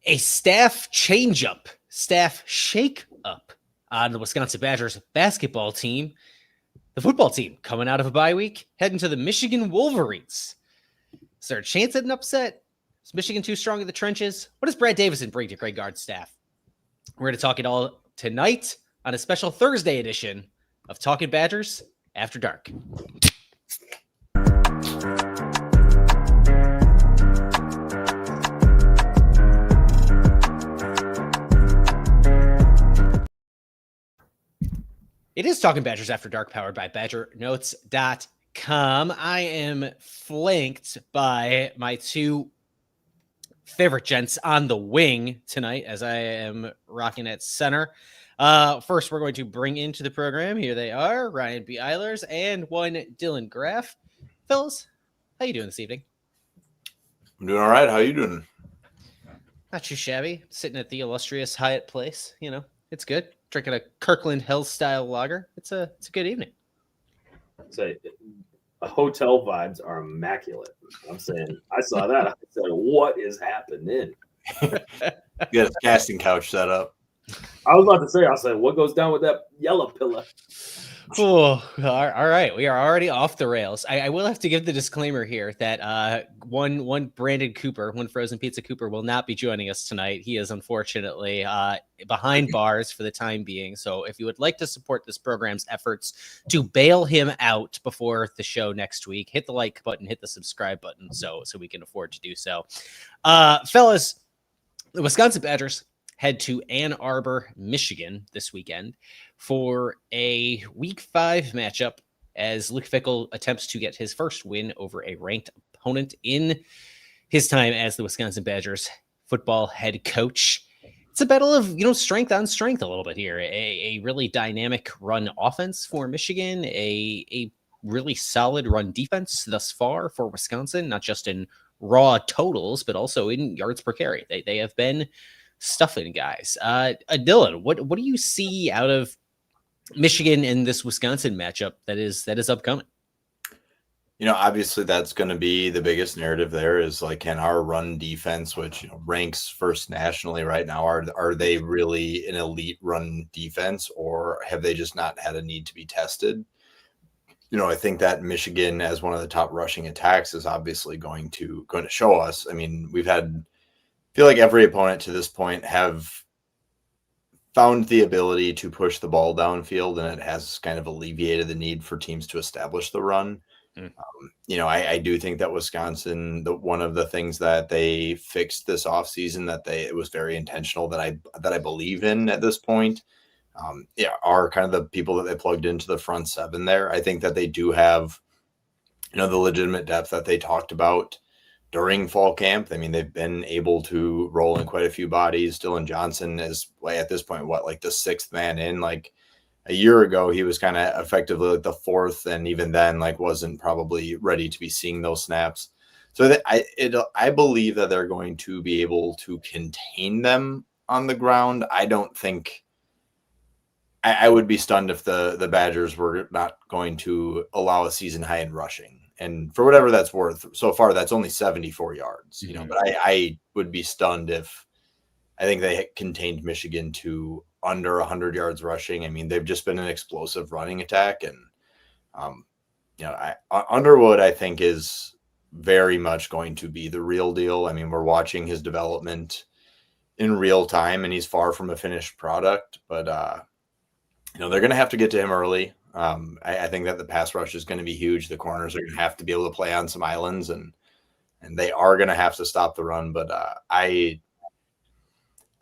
A staff shake-up on the Wisconsin Badgers basketball team. The football team coming out of a bye week, heading to the Michigan Wolverines. Is there a chance at an upset? Is Michigan too strong in the trenches? What does Brad Davison bring to Gard's staff? We're going to talk it all tonight on a special Thursday edition of Talking Badgers After Dark. It is Talking Badgers After Dark, powered by BadgerNotes.com. I am flanked by my two favorite gents on the wing tonight as I am rocking at center. First, we're going to bring into the program. Here they are, Ryan B. Eilers and one Dylan Graff. Fellas, how you doing this evening? I'm doing all right. How you doing? Not too shabby. Sitting at the illustrious Hyatt Place. You know, it's good. Drinking a Kirkland Hills style lager. It's a good evening. Say, hotel vibes are immaculate. I'm saying, I saw that. I said, what is happening? You got a casting couch set up. I was about to say, I said, what goes down with that yellow pillow? Oh, all right. We are already off the rails. I will have to give the disclaimer here that one Brandon Cooper, one Frozen Pizza Cooper, will not be joining us tonight. He is unfortunately behind bars for the time being. So if you would like to support this program's efforts to bail him out before the show next week, hit the like button, hit the subscribe button so we can afford to do so. Fellas, the Wisconsin Badgers head to Ann Arbor, Michigan this weekend for a Week 5 matchup as Luke Fickell attempts to get his first win over a ranked opponent in his time as the Wisconsin Badgers football head coach. It's a battle of, strength on strength a little bit here. A really dynamic run offense for Michigan, a really solid run defense thus far for Wisconsin, not just in raw totals, but also in yards per carry. They have been stuffing guys. Dylan, what do you see out of Michigan in this Wisconsin matchup that is upcoming? Obviously that's going to be the biggest narrative there is like, can our run defense, which ranks first nationally right now, are they really an elite run defense, or have they just not had a need to be tested? I think that Michigan as one of the top rushing attacks is obviously going to show us. I mean, I feel like every opponent to this point have found the ability to push the ball downfield, and it has kind of alleviated the need for teams to establish the run. I do think that Wisconsin, one of the things that they fixed this offseason it was very intentional that I believe in at this point, are kind of the people that they plugged into the front seven there. I think that they do have, the legitimate depth that they talked about during fall camp. I mean, they've been able to roll in quite a few bodies. Dylan Johnson is at this point, the sixth man in. Like a year ago, he was kind of effectively like the fourth, and even then, wasn't probably ready to be seeing those snaps. So I believe that they're going to be able to contain them on the ground. I don't think I would be stunned if the Badgers were not going to allow a season high in rushing. And for whatever that's worth, so far that's only 74 yards, but I would be stunned if I think they contained Michigan to under 100 yards rushing. I mean, they've just been an explosive running attack. And, Underwood, I think, is very much going to be the real deal. I mean, we're watching his development in real time, and he's far from a finished product, but, they're going to have to get to him early. I think that the pass rush is going to be huge. The corners are going to have to be able to play on some islands, and they are going to have to stop the run. But I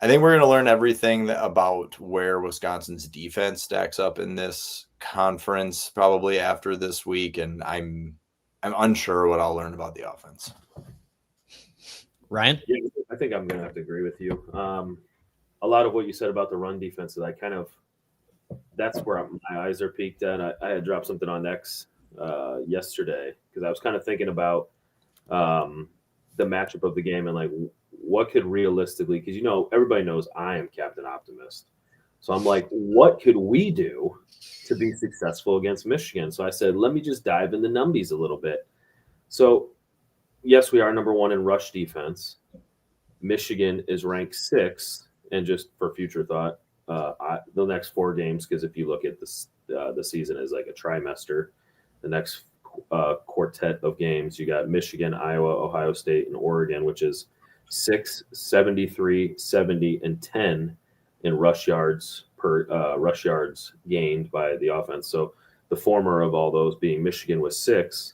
think we're going to learn everything about where Wisconsin's defense stacks up in this conference probably after this week, and I'm unsure what I'll learn about the offense. Ryan? Yeah, I think I'm going to have to agree with you. A lot of what you said about the run defense, that's where my eyes are peaked at. I had dropped something on X yesterday because I was kind of thinking about the matchup of the game and what could realistically, because everybody knows I am Captain Optimist. So I'm like, what could we do to be successful against Michigan? So I said, let me just dive into numbies a little bit. So yes, we are number one in rush defense. Michigan is ranked 6th, and just for future thought, the next 4 games, because if you look at this, the season is like a trimester. The next quartet of games, you got Michigan, Iowa, Ohio State, and Oregon, which is 6, 73, 70, and 10 in rush yards gained by the offense. So the former of all those being Michigan was 6,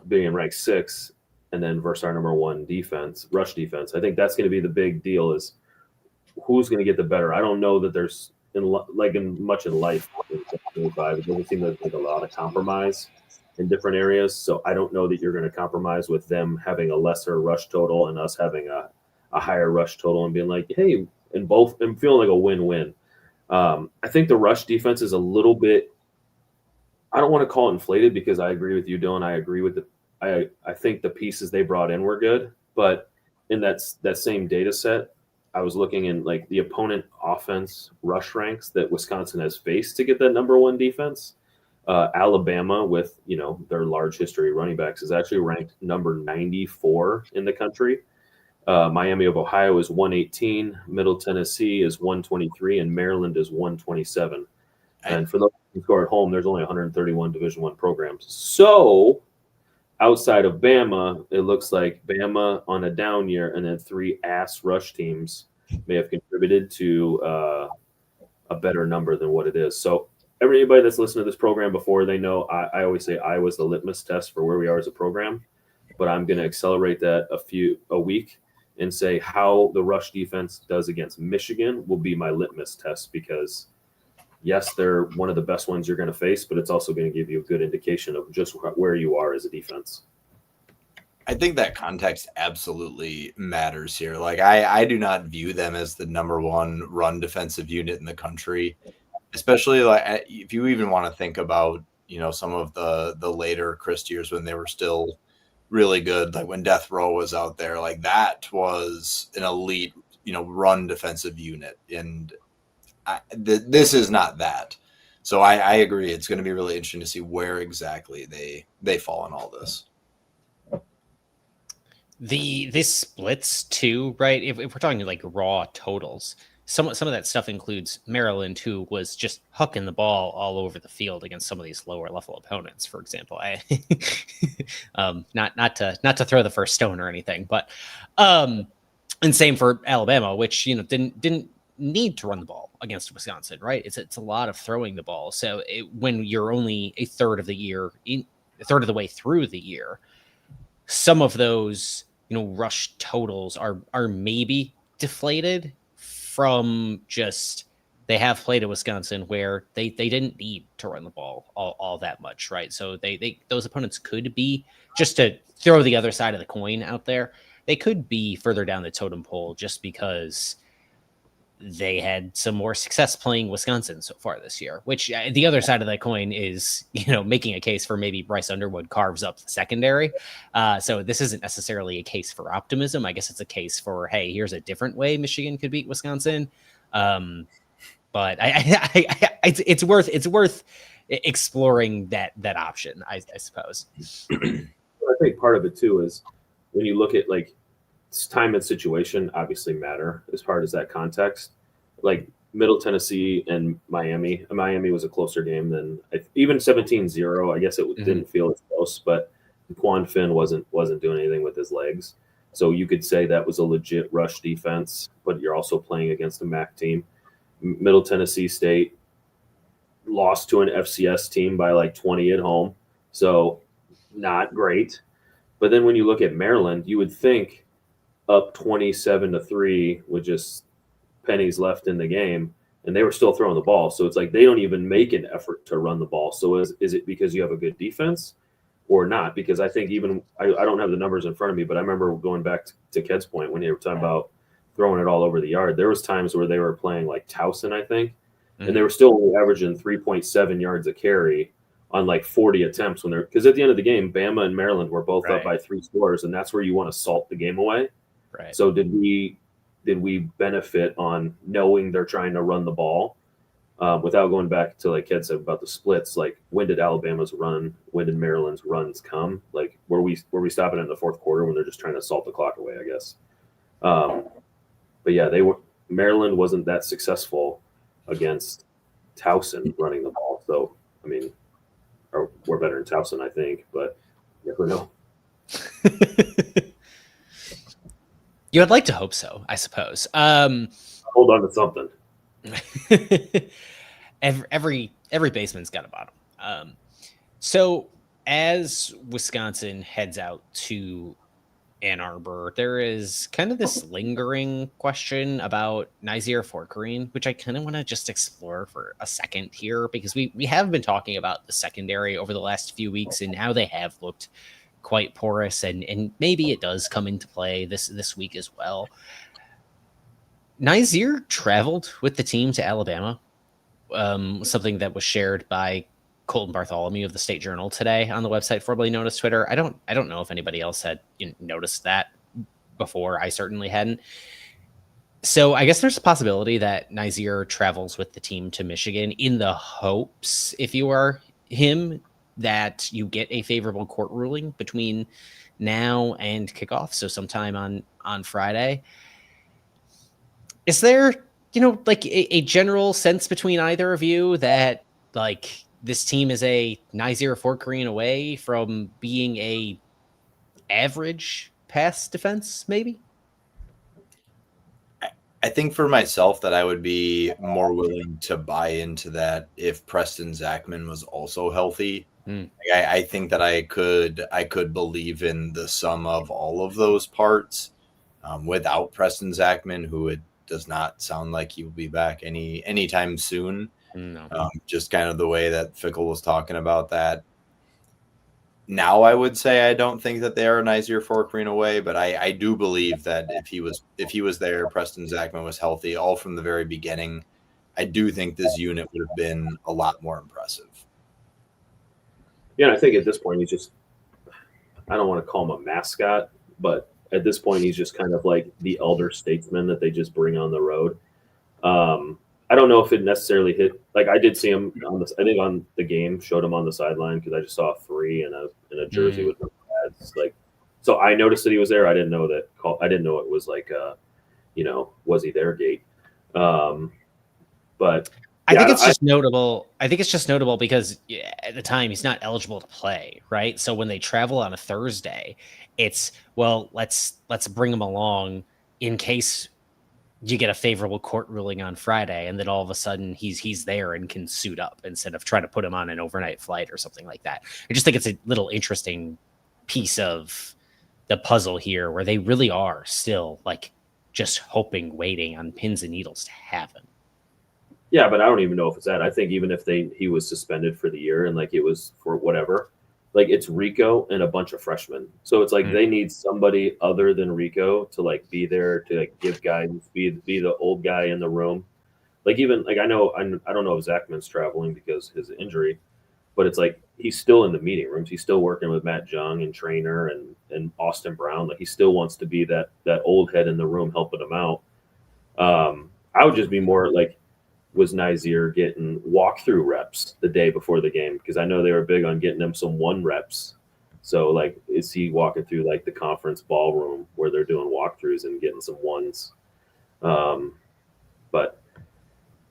being ranked 6, and then versus our number 1 defense, rush defense. I think that's going to be the big deal, is who's going to get the better. I don't know that there's much in life. It doesn't seem like a lot of compromise in different areas. So I don't know that you're going to compromise with them having a lesser rush total and us having a higher rush total and being like, hey, and both, and feeling like a win-win. I think the rush defense is a little bit, I don't want to call it inflated, because I agree with you, Dylan. I agree with I think the pieces they brought in were good, but in that same data set, I was looking in like the opponent offense rush ranks that Wisconsin has faced to get that number 1 defense. Alabama, with their large history of running backs, is actually ranked number 94 in the country. Miami of Ohio is 118, Middle Tennessee is 123, and Maryland is 127. And for those who score at home, there's only 131 Division I programs. So outside of Bama, it looks like Bama on a down year and then 3 ass rush teams may have contributed to a better number than what it is. So everybody that's listened to this program before, they know I always say I was the litmus test for where we are as a program, but I'm going to accelerate that a week and say how the rush defense does against Michigan will be my litmus test, because yes, they're one of the best ones you're going to face, but it's also going to give you a good indication of just where you are as a defense. I think that context absolutely matters here. Like I do not view them as the number 1 run defensive unit in the country, especially like if you even want to think about, some of the later Chris years when they were still really good, like when Death Row was out there, like that was an elite, run defensive unit. And this is not that. So I agree. It's going to be really interesting to see where exactly they fall in all this. This splits too, right? If we're talking like raw totals, some of that stuff includes Maryland, who was just hucking the ball all over the field against some of these lower level opponents. For example, not to throw the first stone or anything, but and same for Alabama, which didn't need to run the ball against Wisconsin, right? It's a lot of throwing the ball. So when you're only a third of the way through the year, some of those rush totals are maybe deflated from just they have played at Wisconsin where they didn't need to run the ball all that much, right? So those opponents could be, just to throw the other side of the coin out there, they could be further down the totem pole just because they had some more success playing Wisconsin so far this year, which the other side of that coin is, making a case for maybe Bryce Underwood carves up the secondary. So this isn't necessarily a case for optimism. I guess it's a case for, hey, here's a different way Michigan could beat Wisconsin. But it's worth exploring that option, I suppose. I think part of it too is when you look at like time and situation obviously matter as far as that context. Like Middle Tennessee and Miami was a closer game than even 17-0. I guess it didn't feel as close, but Quan Finn wasn't doing anything with his legs. So you could say that was a legit rush defense, but you're also playing against a MAC team. Middle Tennessee State lost to an FCS team by like 20 at home. So not great. But then when you look at Maryland, you would think up 27-3 with just pennies left in the game, and they were still throwing the ball. So it's like they don't even make an effort to run the ball. So is it because you have a good defense or not? Because I think even I don't have the numbers in front of me, but I remember going back to Ked's point when they were talking about throwing it all over the yard. There was times where they were playing like Towson, I think, and they were still only averaging 3.7 yards a carry on like 40 attempts because at the end of the game, Bama and Maryland were both up by 3 scores, and that's where you want to salt the game away. Right. So did we benefit on knowing they're trying to run the ball without going back to like Ked said about the splits? Like when did Alabama's run? When did Maryland's runs come? Like were we stopping in the fourth quarter when they're just trying to salt the clock away? I guess. But yeah, Maryland wasn't that successful against Towson running the ball. So I mean, or we're better than Towson, I think, but you never know. You would like to hope so, I suppose. Hold on to something. every baseman's got a bottom. So as Wisconsin heads out to Ann Arbor, there is kind of this lingering question about Nyzier Fortgreen, which I kind of want to just explore for a second here, because we have been talking about the secondary over the last few weeks and how they have looked quite porous, and maybe it does come into play this week as well. Nyzier traveled with the team to Alabama, something that was shared by Colton Bartholomew of the State Journal today on the website formerly known as Twitter. I don't know if anybody else had noticed that before. I certainly hadn't. So I guess there's a possibility that Nyzier travels with the team to Michigan in the hopes, if you are him, that you get a favorable court ruling between now and kickoff. So sometime on Friday. Is there, like a general sense between either of you that like this team is a Nyzier Fortgreen away from being a average pass defense, maybe? I think for myself that I would be more willing to buy into that if Preston Zachman was also healthy. I think that I could believe in the sum of all of those parts without Preston Zachman, who it does not sound like he will be back anytime soon. No. Just kind of the way that Fickle was talking about that. Now I would say I don't think that they are a Nyzier Fortgreen away, but I do believe that if he was there, Preston Zachman was healthy all from the very beginning, I do think this unit would have been a lot more impressive. Yeah, I think at this point he's just, I don't want to call him a mascot, but at this point he's just kind of like the elder statesman that they just bring on the road. I don't know if it necessarily hit. Like I did see him I think on the game, showed him on the sideline because I just saw a 3 in a jersey with no pads. Like, so I noticed that he was there. I didn't know that. I didn't know it was like, was he there gate? But I think it's just notable. I think it's just notable because at the time he's not eligible to play, right? So when they travel on a Thursday, it's let's bring him along in case you get a favorable court ruling on Friday, and then all of a sudden he's there and can suit up instead of trying to put him on an overnight flight or something like that. I just think it's a little interesting piece of the puzzle here where they really are still like just hoping, waiting on pins and needles to have him. Yeah, but I don't even know if it's that. I think even if he was suspended for the year and like it was for whatever, like it's Rico and a bunch of freshmen. So it's like they need somebody other than Rico to like be there to like give guidance, be the old guy in the room. Like even like I don't know if Zachman's traveling because his injury, but it's like he's still in the meeting rooms. He's still working with Matt Jung and Trainer and Austin Brown. Like he still wants to be that old head in the room helping him out. I would just be more like, was Nyzier getting walkthrough reps the day before the game? Because I know they were big on getting them some 1 reps. So like, is he walking through like the conference ballroom where they're doing walkthroughs and getting some 1s? But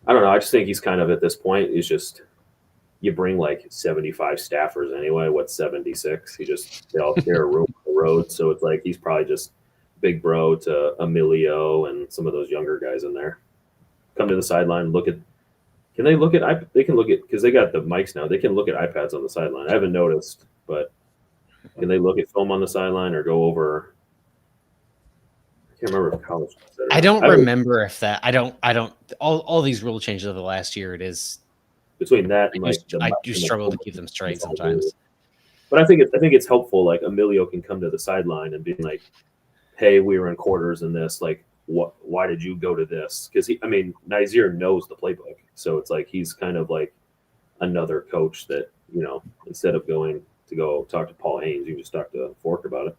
I don't know. I just think he's kind of at this point, it's just, you bring like 75 staffers anyway. What's 76? They all share a room on the road. So it's like, he's probably just big bro to Emilio and some of those younger guys in there. Come to the sideline, can they look at because they got the mics now. They can look at iPads on the sideline. I haven't noticed, but can they look at film on the sideline or go over? I can't remember if college. I don't remember if that. I don't. All these rule changes over the last year. It is between that and like I do struggle to keep them straight sometimes. But I think it's helpful. Like Emilio can come to the sideline and be like, "Hey, we were in quarters in this. Like, why did you go to this?" Because Nyzier knows the playbook, so it's like he's kind of like another coach that instead of going to go talk to Paul Haynes, you just talk to Fork about it.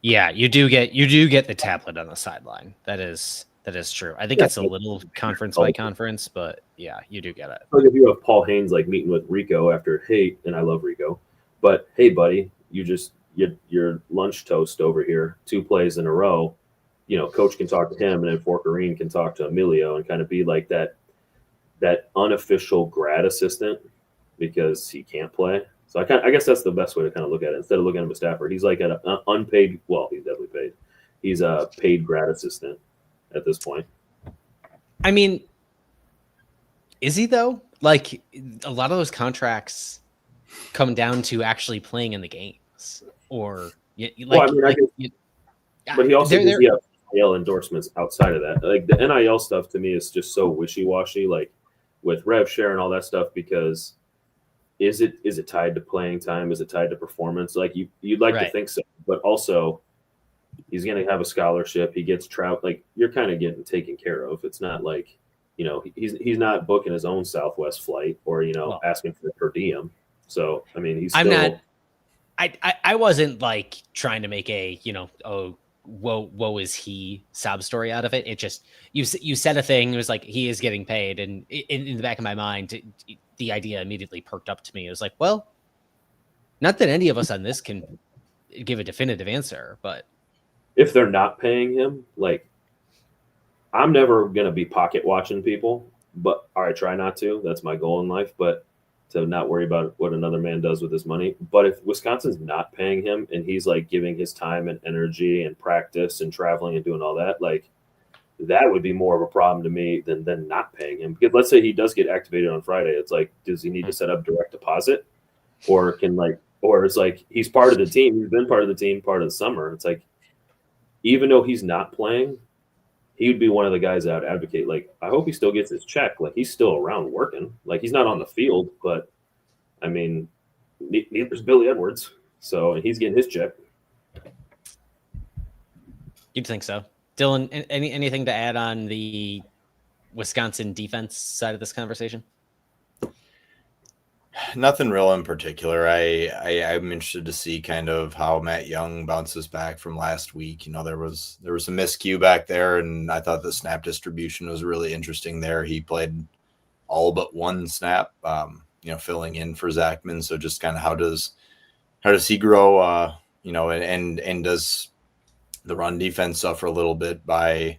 Yeah, you do get the tablet on the sideline. That is true. I think it's a little conference by conference, but yeah, you do get it. Like if you have Paul Haynes like meeting with Rico after, hey, and I love Rico, but hey, buddy, your lunch toast over here, 2 plays in a row. coach can talk to him, and then Forkerine can talk to Emilio and kind of be like that unofficial grad assistant because he can't play. So I guess that's the best way to kind of look at it. Instead of looking at him as Stafford, he's like an unpaid. Well, he's definitely paid. He's a paid grad assistant at this point. I mean, is he though? Like a lot of those contracts come down to actually playing in the games, or but he also does have NIL endorsements outside of that. Like the NIL stuff to me is just so wishy-washy. Like with rev share and all that stuff, because is it tied to playing time? Is it tied to performance? Like you'd like to think so, but also he's going to have a scholarship. He gets travel. Like you're kind of getting taken care of. It's not like, he's not booking his own Southwest flight or, asking for the per diem. So, I mean, he's still. I wasn't like trying to make a, woe is he sob story out of it. It just, you said a thing. It was like, he is getting paid. And in the back of my mind, the idea immediately perked up to me. It was like, well, not that any of us on this can give a definitive answer, but if they're not paying him, like, I'm never going to be pocket watching people, but I try not to. That's my goal in life, but to not worry about what another man does with his money. But if Wisconsin's not paying him and he's like giving his time and energy and practice and traveling and doing all that, like that would be more of a problem to me than not paying him. Because let's say he does get activated on Friday. It's like, does he need to set up direct deposit or it's like he's part of the team. He's been part of the team, part of the summer. It's like, even though he's not playing, he would be one of the guys that would advocate. Like, I hope he still gets his check. Like, he's still around working. Like, he's not on the field, but I mean, neither's Billy Edwards. So, and he's getting his check. You'd think so. Dylan, anything to add on the Wisconsin defense side of this conversation? Nothing real in particular. I'm interested to see kind of how Matt Young bounces back from last week. There was a miscue back there, and I thought the snap distribution was really interesting there. He played all but one snap, filling in for Zachman. So just kind of how does he grow? And does the run defense suffer a little bit by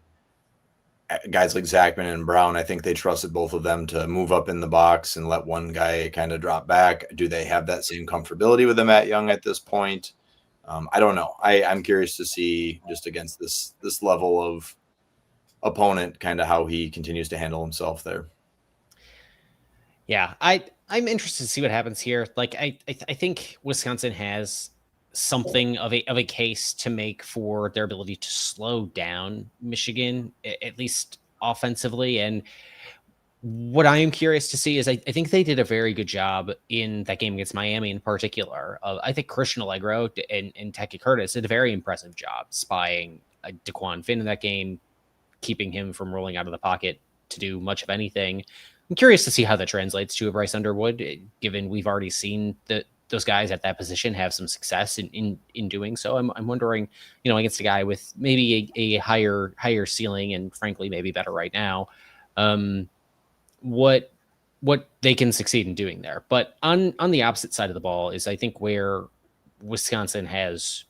guys like Zachman and Brown? I think they trusted both of them to move up in the box and let one guy kind of drop back. Do they have that same comfortability with Matt Young at this point? I don't know. I'm curious to see just against this level of opponent, kind of how he continues to handle himself there. Yeah, I'm interested to see what happens here. Like I think Wisconsin has something of a case to make for their ability to slow down Michigan, at least offensively. And what I am curious to see is I think they did a very good job in that game against Miami in particular. I think Christian Allegro and Taki Curtis did a very impressive job spying DeQuan Finn in that game, keeping him from rolling out of the pocket to do much of anything. I'm curious to see how that translates to a Bryce Underwood, given we've already seen those guys at that position have some success in doing so. I'm wondering, against a guy with maybe a higher ceiling and frankly, maybe better right now, what they can succeed in doing there. But on the opposite side of the ball is I think where Wisconsin has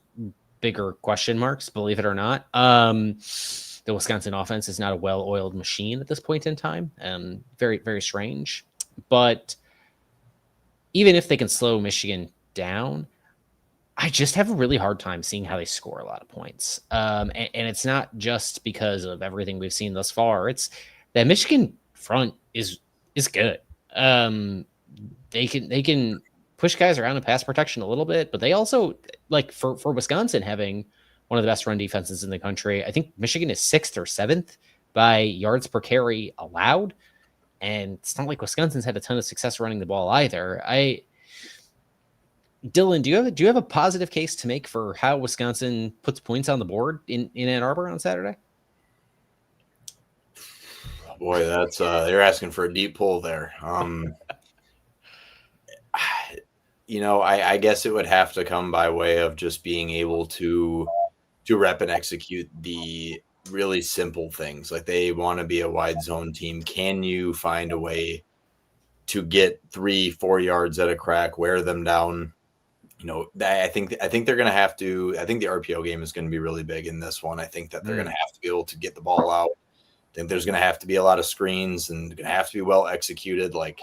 bigger question marks, believe it or not. The Wisconsin offense is not a well-oiled machine at this point in time. Very, very strange, but even if they can slow Michigan down, I just have a really hard time seeing how they score a lot of points. And it's not just because of everything we've seen thus far. It's that Michigan front is good. They can push guys around in pass protection a little bit, but they also, like for Wisconsin having one of the best run defenses in the country, I think Michigan is 6th or 7th by yards per carry allowed. And it's not like Wisconsin's had a ton of success running the ball either. Dylan, do you have a positive case to make for how Wisconsin puts points on the board in Ann Arbor on Saturday? Boy, that's they're asking for a deep pull there. I guess it would have to come by way of just being able to rep and execute the really simple things. Like they want to be a wide zone team. Can you find a way to get 3-4 yards at a crack, wear them down I think they're going to have to. I think the RPO game is going to be really big in this one. I think that they're going to have to be able to get the ball out. I think there's going to have to be a lot of screens and going to have to be well executed. Like,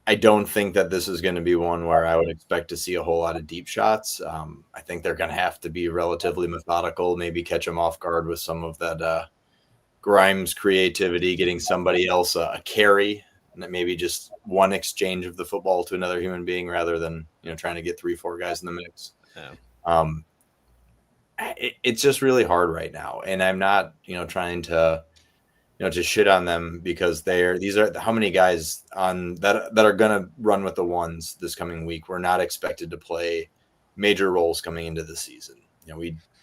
I don't think that this is going to be one where I would expect to see a whole lot of deep shots. I think they're going to have to be relatively methodical, maybe catch them off guard with some of that Grimes creativity, getting somebody else a carry, and maybe just one exchange of the football to another human being rather than trying to get 3-4 guys in the mix. Yeah. It's just really hard right now, and I'm not trying to to shit on them because these are how many guys on that are going to run with the ones this coming week. We're not expected to play major roles coming into the season.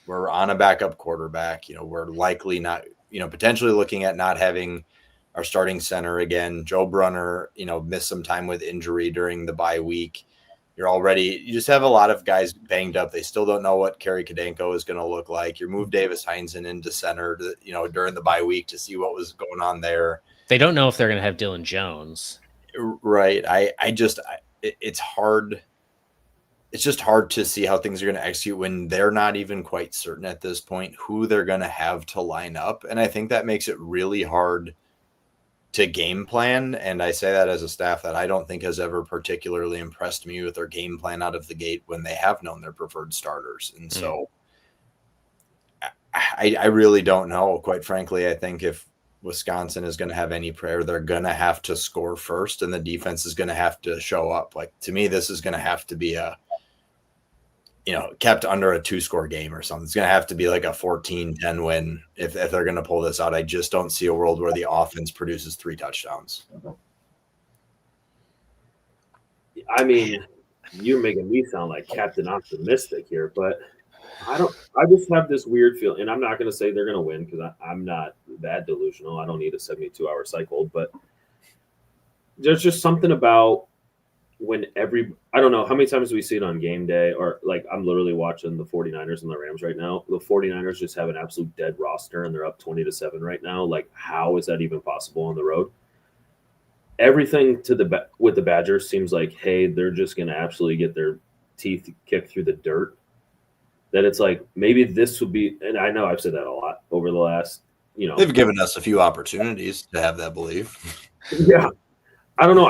We're on a backup quarterback. We're likely not, potentially looking at not having our starting center again. Joe Brunner, missed some time with injury during the bye week. You just have a lot of guys banged up. They still don't know what Kerry Kadenko is going to look like. You moved Davis Heinzen into center, during the bye week to see what was going on there. They don't know if they're going to have Dylan Jones. Right. It's hard. It's just hard to see how things are going to execute when they're not even quite certain at this point who they're going to have to line up. And I think that makes it really hard to game plan. And I say that as a staff that I don't think has ever particularly impressed me with their game plan out of the gate when they have known their preferred starters. And so I really don't know. Quite frankly, I think if Wisconsin is going to have any prayer, they're going to have to score first and the defense is going to have to show up. Like, to me, this is going to have to be kept under a 2-score game or something. It's going to have to be like a 14-10 win if they're going to pull this out. I just don't see a world where the offense produces 3 touchdowns. I mean, you're making me sound like Captain Optimistic here, but I just have this weird feeling, and I'm not going to say they're going to win because I'm not that delusional. I don't need a 72-hour cycle, but there's just something about when I don't know how many times we see it on game day, or like I'm literally watching the 49ers and the Rams right now. The 49ers just have an absolute dead roster and they're up 20-7 right now. Like, how is that even possible on the road? Everything with the Badgers seems like, hey, they're just going to absolutely get their teeth kicked through the dirt. That it's like, maybe this would be, and I know I've said that a lot over the last, They've given us a few opportunities to have that belief. Yeah. I don't know.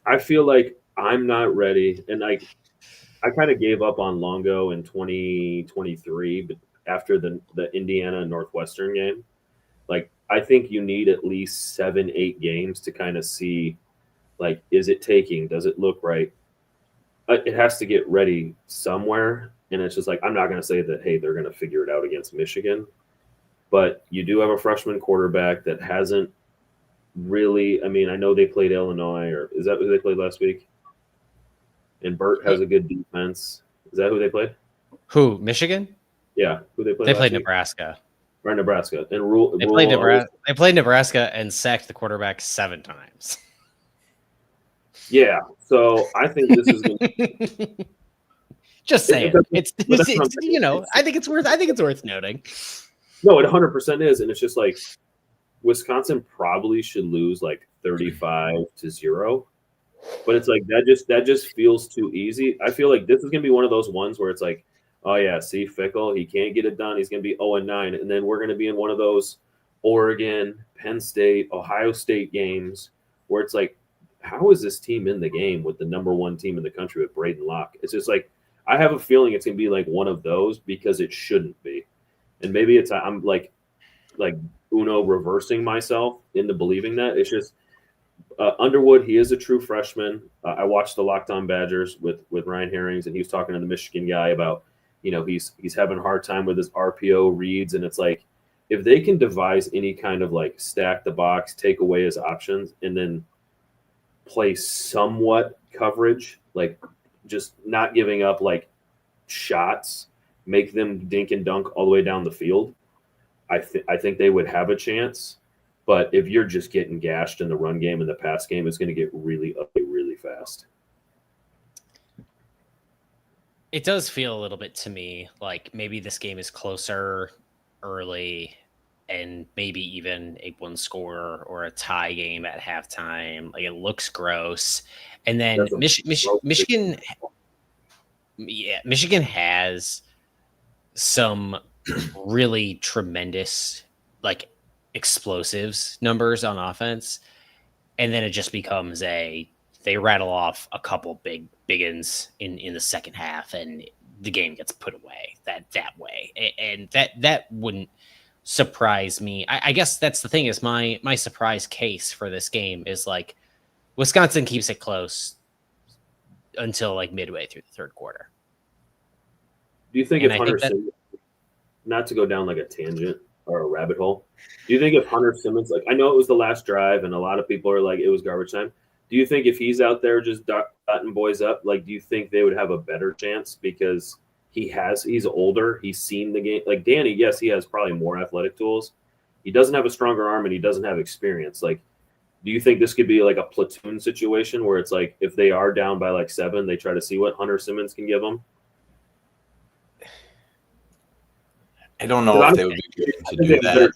I feel like I'm not ready. And I kind of gave up on Longo in 2023, but after the Indiana and Northwestern game, like, I think you need at least 7-8 games to kind of see, like, is it taking? Does it look right? It has to get ready somewhere. And it's just like, I'm not going to say that, hey, they're going to figure it out against Michigan. But you do have a freshman quarterback that hasn't really, I mean, I know they played Illinois, or is that who they played last week? And Burt has a good defense. Is that who they played? Who, Michigan? Yeah, who they played? They played Nebraska. Right, Nebraska. And They played Nebraska and sacked the quarterback 7 times. Yeah, so I think this is going to just saying. It's I think it's worth noting. No, it 100% is, and it's just like Wisconsin probably should lose like 35-0, but it's like that just feels too easy. I feel like this is gonna be one of those ones where it's like, oh yeah, see, Fickle, he can't get it done. He's gonna be 0-9, and then we're gonna be in one of those Oregon, Penn State, Ohio State games where it's like, how is this team in the game with the number 1 team in the country with Braden Locke? It's just like, I have a feeling it's gonna be like one of those because it shouldn't be, and maybe I'm like Uno reversing myself into believing that. It's just Underwood, he is a true freshman. I watched the Locked On Badgers with Ryan Herrings, and he was talking to the Michigan guy about, he's having a hard time with his RPO reads, and it's like, if they can devise any kind of like stack the box, take away his options, and then play somewhat coverage, like just not giving up like shots, make them dink and dunk all the way down the field, I think they would have a chance. But if you're just getting gashed in the run game and the pass game, it's going to get really ugly really fast. It does feel a little bit to me like maybe this game is closer early and maybe even a 1-score or a tie game at halftime. Like, it looks gross. And then Michigan Yeah, Michigan has some really tremendous, like, explosives numbers on offense, and then it just becomes they rattle off a couple big ins in the second half, and the game gets put away that way, and that wouldn't surprise me. I guess that's the thing, is my surprise case for this game is like Wisconsin keeps it close until like midway through the third quarter. Do you think And if I Hunter think that Simmons, not to go down like a tangent or a rabbit hole, do you think if Hunter Simmons, like I know it was the last drive and a lot of people are like it was garbage time. Do you think if he's out there just dotting boys up, like do you think they would have a better chance because he's older, he's seen the game. Like Danny, yes, he has probably more athletic tools. He doesn't have a stronger arm and he doesn't have experience. Like, do you think this could be like a platoon situation where it's like if they are down by like 7, they try to see what Hunter Simmons can give them? I don't know if they would be good to do that.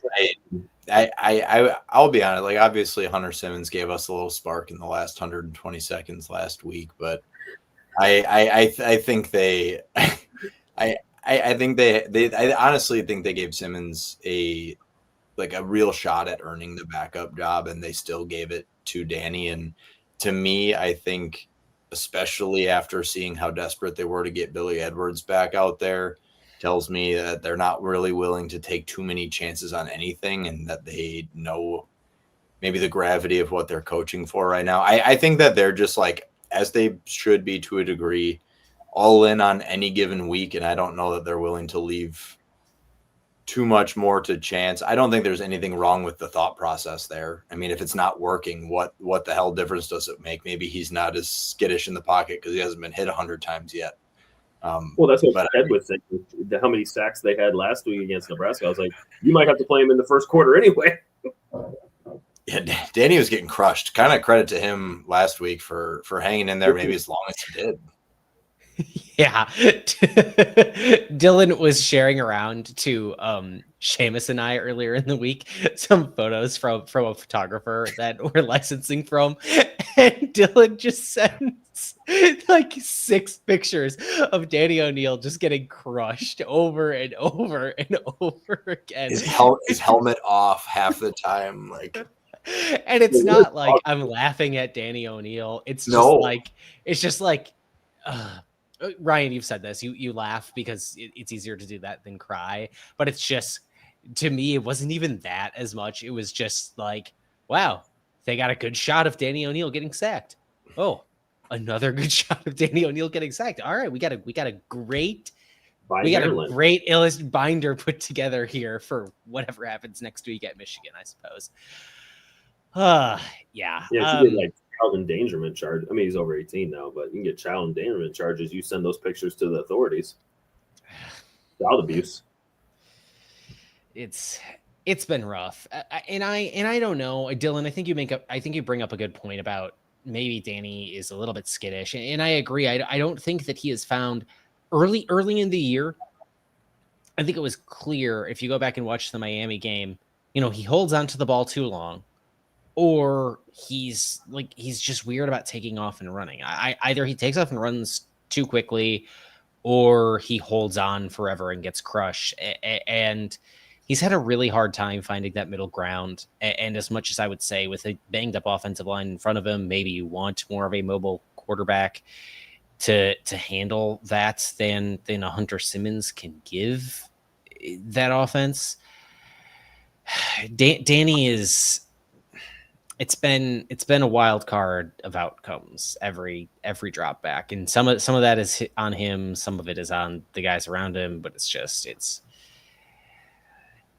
I'll be honest. Like obviously, Hunter Simmons gave us a little spark in the last 120 seconds last week, but I think they, I think I honestly think they gave Simmons a real shot at earning the backup job, and they still gave it to Danny. And to me, I think, especially after seeing how desperate they were to get Billy Edwards back out there, tells me that they're not really willing to take too many chances on anything, and that they know maybe the gravity of what they're coaching for right now. I think that they're just like, as they should be to a degree, all in on any given week. And I don't know that they're willing to leave too much more to chance. I don't think there's anything wrong with the thought process there. I mean, if it's not working, what the hell difference does it make? Maybe he's not as skittish in the pocket because he hasn't been hit 100 times yet. Well, that's what Ed was saying. How many sacks they had last week against Nebraska. I was like, you might have to play him in the first quarter anyway. Yeah, Danny was getting crushed. Kind of credit to him last week for hanging in there maybe as long as he did. Yeah. Dylan was sharing around to Seamus and I earlier in the week some photos from a photographer that we're licensing from, and Dylan just sends like 6 pictures of Danny O'Neill just getting crushed over and over and over again. His helmet off half the time, like. And it's not like I'm laughing at Danny O'Neill. It's just like Ryan, you've said this. You laugh because it's easier to do that than cry. But it's just, to me, it wasn't even that as much. It was just like, wow, they got a good shot of Danny O'Neill getting sacked. Oh, another good shot of Danny O'Neill getting sacked. All right, we got a great binder put together here for whatever happens next week at Michigan, I suppose. Yeah. Yeah, you get like child endangerment charge. I mean, he's over 18 now, but you can get child endangerment charges. You send those pictures to the authorities. Child abuse. It's been rough, and I don't know, Dylan. I think you bring up a good point about maybe Danny is a little bit skittish, and I agree. I don't think that he has found early in the year. I think it was clear if you go back and watch the Miami game. He holds on to the ball too long. Or he's just weird about taking off and running. Either he takes off and runs too quickly, or he holds on forever and gets crushed. And he's had a really hard time finding that middle ground. And as much as I would say, with a banged up offensive line in front of him, maybe you want more of a mobile quarterback to handle that than a Hunter Simmons can give that offense. Danny is. It's been a wild card of outcomes every drop back, and some of that is on him, some of it is on the guys around him, but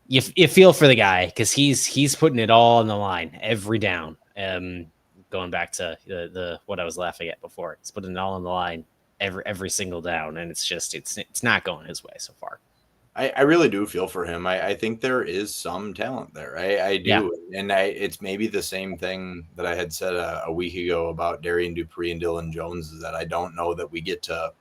you feel for the guy because he's putting it all on the line every down. Going back to the what I was laughing at before, he's putting it all on the line every single down, and it's not going his way so far. I really do feel for him. I think there is some talent there. I do. Yeah. And it's maybe the same thing that I had said a week ago about Darian Dupree and Dylan Jones, is that I don't know that we get to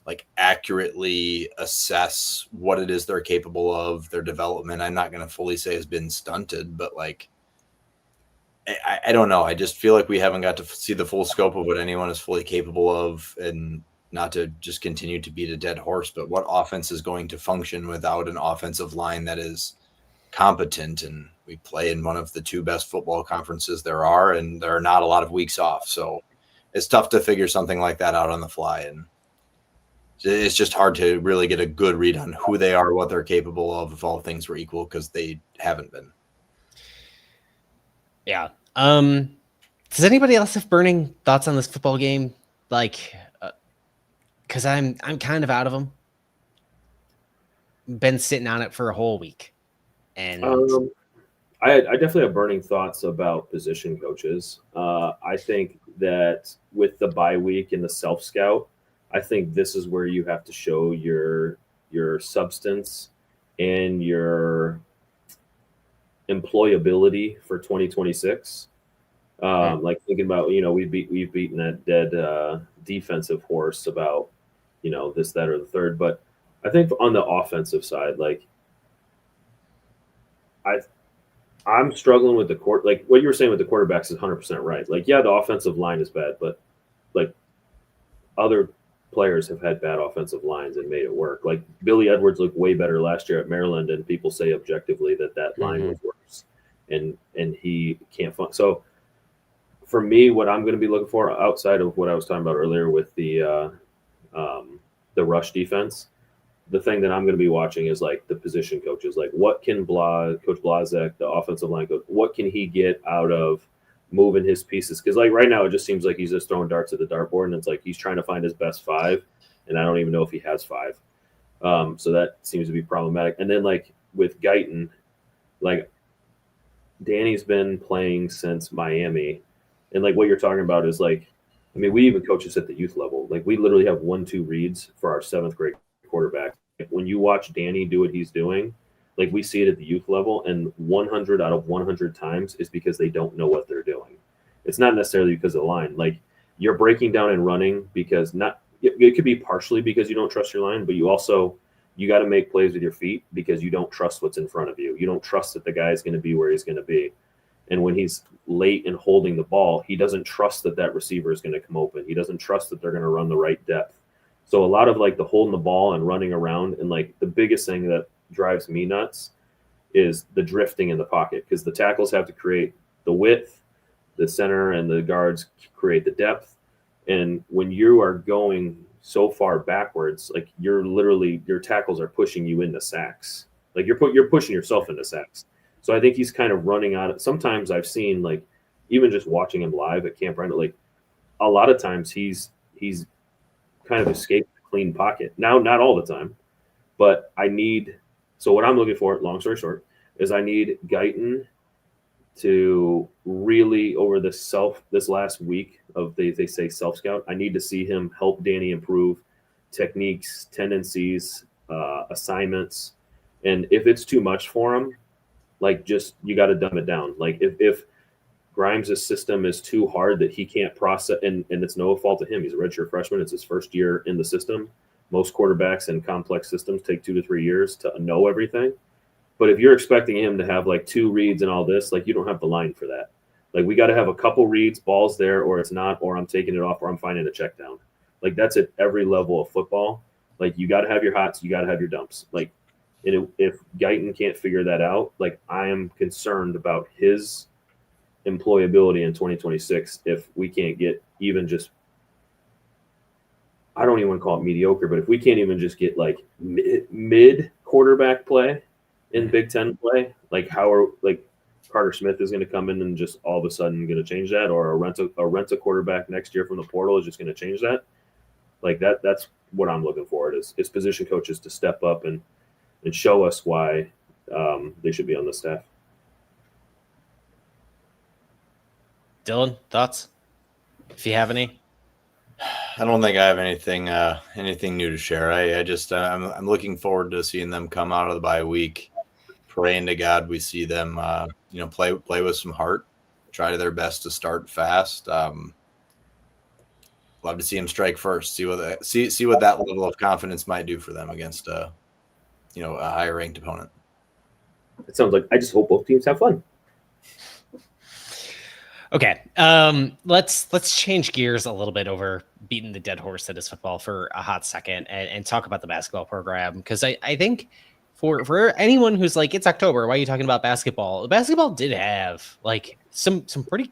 like accurately assess what it is they're capable of. Their development, I'm not going to fully say has been stunted, but like, I don't know. I just feel like we haven't got to see the full scope of what anyone is fully capable of. And not to just continue to beat a dead horse, but what offense is going to function without an offensive line that is competent? And we play in one of the two best football conferences there are, and there are not a lot of weeks off. So it's tough to figure something like that out on the fly. And it's just hard to really get a good read on who they are, what they're capable of, if all things were equal, because they haven't been. Yeah. Does anybody else have burning thoughts on this football game? Like, because I'm kind of out of them. Been sitting on it for a whole week, and I definitely have burning thoughts about position coaches. I think that with the bye week and the self scout, I think this is where you have to show your substance and your employability for 2026. Like thinking about, we've beaten that dead defensive horse about, this, that, or the third. But I think on the offensive side, like I'm struggling with the court. Like what you were saying with the quarterbacks is 100% right. Like, yeah, the offensive line is bad, but like other players have had bad offensive lines and made it work. Like Billy Edwards looked way better last year at Maryland, and people say objectively that line was worse, and he can't fun. So for me, what I'm going to be looking for outside of what I was talking about earlier with the rush defense, the thing that I'm going to be watching is like the position coaches. Like what can Coach Blazek, the offensive line coach, what can he get out of moving his pieces? Because like right now, it just seems like he's just throwing darts at the dartboard, and it's like he's trying to find his best five, and I don't even know if he has five. So that seems to be problematic. And then like with Guyton, like Danny's been playing since Miami, and like what you're talking about is like, I mean, we even coach this at the youth level. Like we literally have 1-2 reads for our 7th grade quarterback. When you watch Danny do what he's doing, like we see it at the youth level, and 100 out of 100 times is because they don't know what they're doing. It's not necessarily because of the line. Like you're breaking down and running because it could be partially because you don't trust your line, but you got to make plays with your feet because you don't trust what's in front of you. You don't trust that the guy is going to be where he's going to be. And when he's late in holding the ball, he doesn't trust that receiver is going to come open. He doesn't trust that they're going to run the right depth. So a lot of like the holding the ball and running around, and like the biggest thing that drives me nuts is the drifting in the pocket, because the tackles have to create the width, the center and the guards create the depth. And when you are going so far backwards, like your tackles are pushing you into sacks. Like you're pushing yourself into sacks. So I think he's kind of running out of, sometimes I've seen like, even just watching him live at Camp Randall, like a lot of times he's kind of escaped the clean pocket. Now, not all the time, but so what I'm looking for, long story short, is I need Guyton to really, over this last week of they say self-scout, I need to see him help Danny improve techniques, tendencies, assignments. And if it's too much for him, like just, you got to dumb it down. Like if Grimes' system is too hard that he can't process, and it's no fault of him. He's a redshirt freshman. It's his first year in the system. Most quarterbacks in complex systems take 2 to 3 years to know everything. But if you're expecting him to have like 2 reads and all this, like you don't have the line for that. Like we got to have a couple reads, balls there, or it's not, or I'm taking it off, or I'm finding a check down. Like that's at every level of football. Like you got to have your hots, you got to have your dumps. Like, and if Guyton can't figure that out, like I am concerned about his employability in 2026 if we can't get even just, I don't even want to call it mediocre, but if we can't even just get like mid quarterback play in Big Ten play, like Carter Smith is going to come in and just all of a sudden going to change that, or a rent a quarterback next year from the portal is just going to change that. Like that's what I'm looking for. Is position coaches to step up and show us why they should be on the staff. Dylan, thoughts? If you have any. I don't think I have anything new to share. I'm looking forward to seeing them come out of the bye week. Praying to God we see them play with some heart, try their best to start fast. Love to see them strike first. See what that level of confidence might do for them against a higher ranked opponent. It sounds like I just hope both teams have fun. Okay. Let's change gears a little bit over beating the dead horse that is football for a hot second and talk about the basketball program. Because I think for anyone who's like, it's October, why are you talking about basketball? Basketball did have like some pretty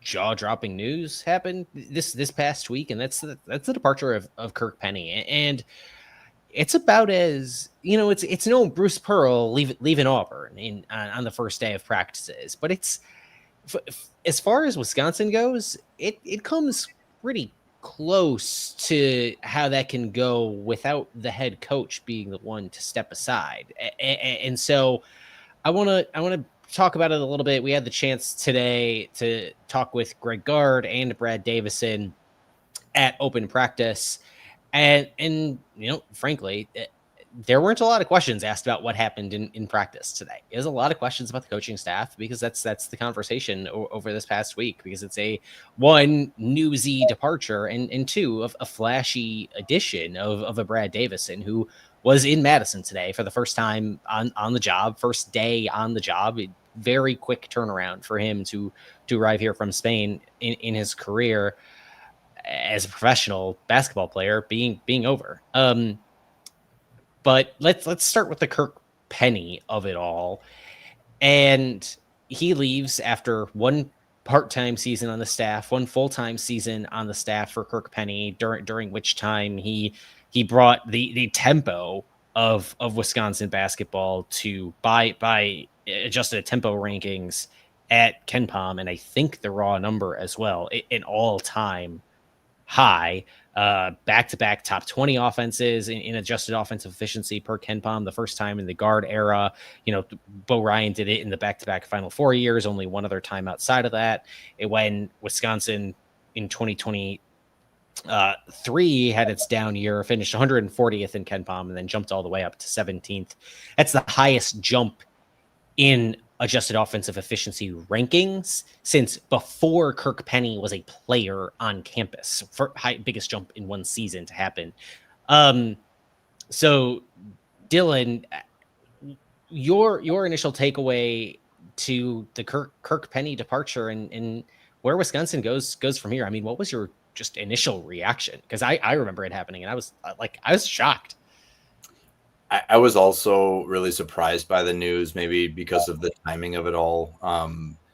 jaw-dropping news happen this past week, and that's the departure of Kirk Penney. And it's about as it's no Bruce Pearl leaving Auburn on the first day of practices, but it's as far as Wisconsin goes, it comes pretty close to how that can go without the head coach being the one to step aside. And so I want to talk about it a little bit. We had the chance today to talk with Greg Gard and Brad Davison at open practice. And frankly, there weren't a lot of questions asked about what happened in practice today. There's a lot of questions about the coaching staff because that's the conversation over this past week, because it's a one newsy departure and two of a flashy addition of a Brad Davison who was in Madison today for the first time on the job, first day on the job. Very quick turnaround for him to arrive here from Spain in his career as a professional basketball player being over. But let's start with the Kirk Penney of it all. And he leaves after one part-time season on the staff, one full-time season on the staff for Kirk Penney, during which time he brought the tempo of Wisconsin basketball to by adjusted tempo rankings at KenPom, and I think the raw number as well, an all-time high. Back-to-back top 20 offenses in adjusted offensive efficiency per KenPom, the first time in the Gard era. Bo Ryan did it in the back-to-back Final Four years, only one other time outside of that. When Wisconsin in 2023 had its down year, finished 140th in KenPom, and then jumped all the way up to 17th. That's the highest jump in adjusted offensive efficiency rankings since before Kirk Penney was a player on campus. For biggest jump in one season to happen. So Dylan, your initial takeaway to the Kirk Penney departure and where Wisconsin goes from here. I mean, what was your just initial reaction? Because I remember it happening and I was shocked. I was also really surprised by the news, maybe because of the timing of it all.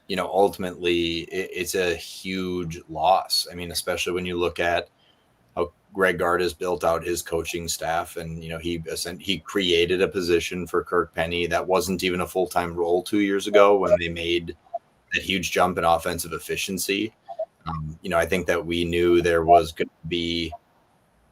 Ultimately, it's a huge loss. I mean, especially when you look at how Greg Gard has built out his coaching staff, and he created a position for Kirk Penney that wasn't even a full-time role 2 years ago when they made that huge jump in offensive efficiency. I think that we knew there was going to be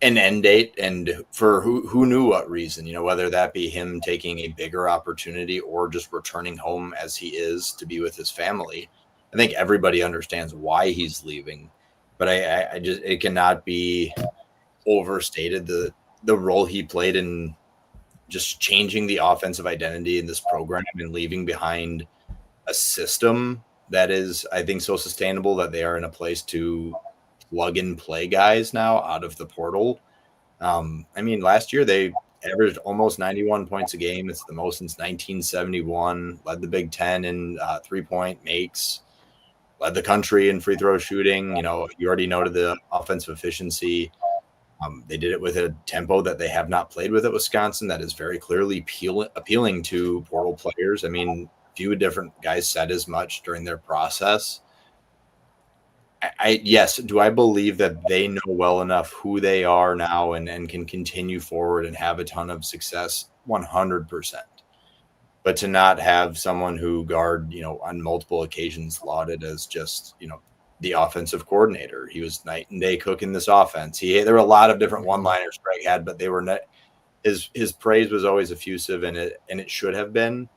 an end date, and for who knew what reason, whether that be him taking a bigger opportunity or just returning home as he is to be with his family. I think everybody understands why he's leaving, but I just, it cannot be overstated the role he played in just changing the offensive identity in this program and leaving behind a system that is, I think, so sustainable that they are in a place to plug and play guys now out of the portal. Last year they averaged almost 91 points a game. It's the most since 1971, led the Big Ten in 3-point makes, led the country in free throw shooting. You already noted the offensive efficiency. They did it with a tempo that they have not played with at Wisconsin that is very clearly appealing to portal players. I mean, a few different guys said as much during their process. Yes, do I believe that they know well enough who they are now and can continue forward and have a ton of success? 100%. But to not have someone who Gard, on multiple occasions lauded as just, the offensive coordinator. He was night and day cooking this offense. There were a lot of different one-liners Greg had, but they were not, his praise was always effusive, and it should have been.